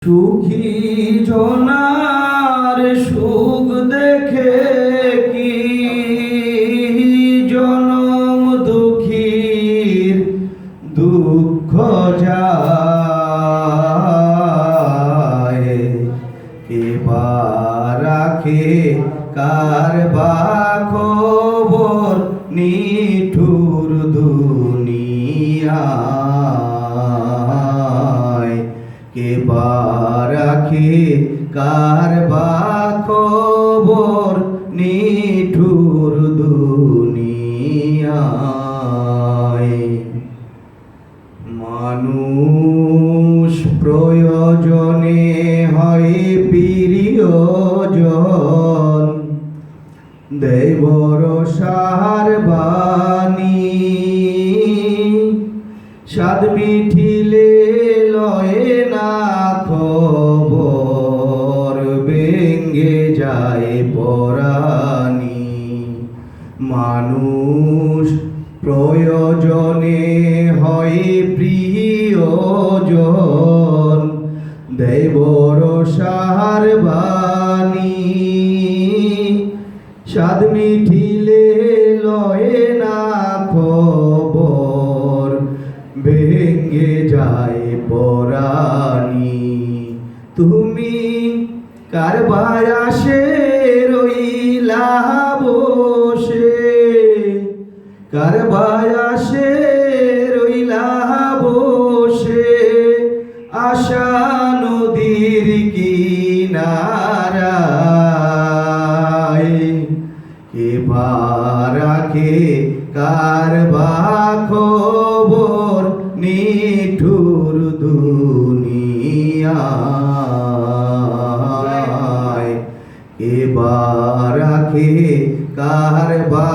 সুখী জনার সুখ দেখে কি জনম দুঃখীর দুঃখ যায়। কে বা রাখে কার বা খবর নিঠুর দুনিয়ায়। কে বা রাখে কার বা খবর নিঠুর দুনিয়ায়। মানুষ প্রয়োজনে হয় প্রিয়জন, দেয় ভরসার বাণী। স্বাদ মিঠিলে লয় না খবর, ভেঙ্গে যায় পরাণী। মানুষ প্রয়োজনে হয় প্রিয়জন, দেয় ভরসার বাণী। স্বাদ মিঠিলে লয় না খবর, ভেঙ্গে যায় পরাণী। তুমি কার বায়াসে রইলা বসে, কার বায়াসে রইলা বসে, আশা নদীর কিনারায়। কে বা রাখে কার বা খবর নিঠুর দুনিয়ায়। কে বা রাখে কার বা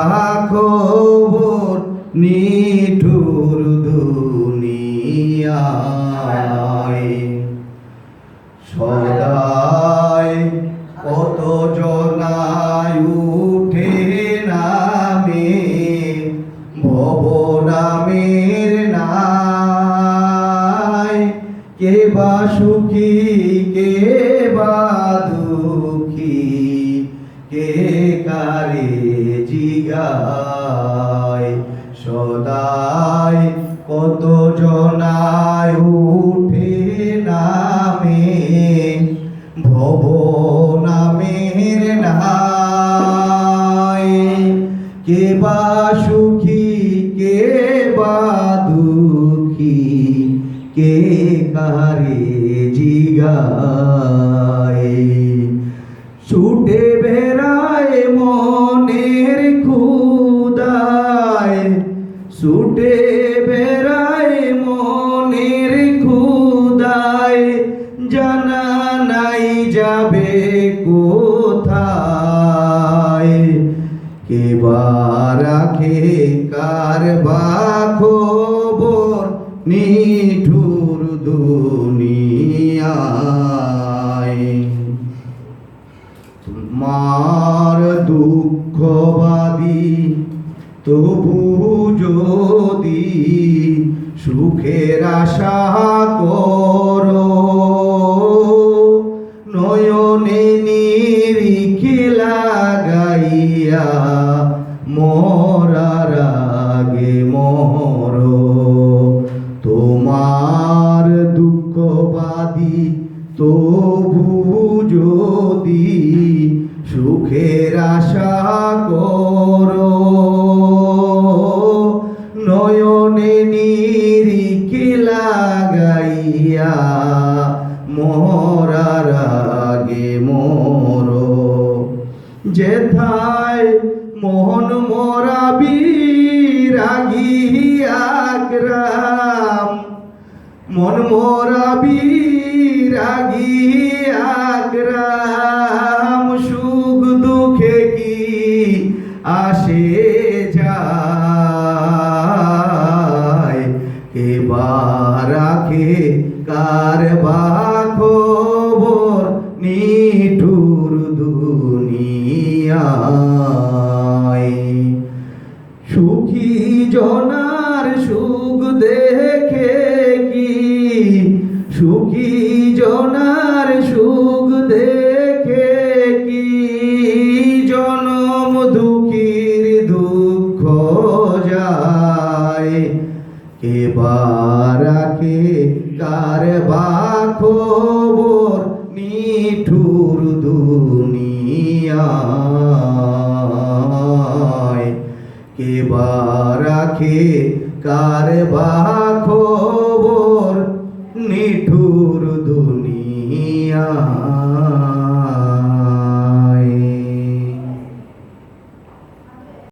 খবর নিঠুর দুনিয়ায়। সদাই কত জনায় উঠে নামে ভব নামের নাই। কে বা সুখী কে বা দুঃখী, কে কারে জিগায়। সদাই কত জনায় উঠে নামে ভব নামের নাই। কে বা সুখী কে বা দুঃখী, কে কারে জিগায়। ছুটে বেড়ায় মনের ক্ষুদায়, ছুটে বেড়ায় মনের ক্ষুদায়। জানা নাই যাবে কোথায়। কে বা রাখে কার বা খবর নিঠুর দুনিয়ায়। তোমার দুঃখবাদী তবু যদি সুখের আশা করো, নয়নে নিরিখে লাগাইয়া মরার আগে মরো। তোমার দুঃখবাদী তবু যদি সুখের আশা করো, নয়নে নিরিখে লাগাইয়া মরার আগে মরো। যেথায় মোহন মরাবি রাগিয়া গ্রাম, মন মরাবি রাগিয়া গ্রাম। সুখ দুঃখে কি আসে যায়। কে বা রাখে কার বা খবর নিঠুর দুনিয়ায়। সুখী জনার সুখ দেখে কি সুখী জনা কে বা রাখে কার বা খবর নিঠুর দুনিয়ায় কে বা রাখে কার বা খবর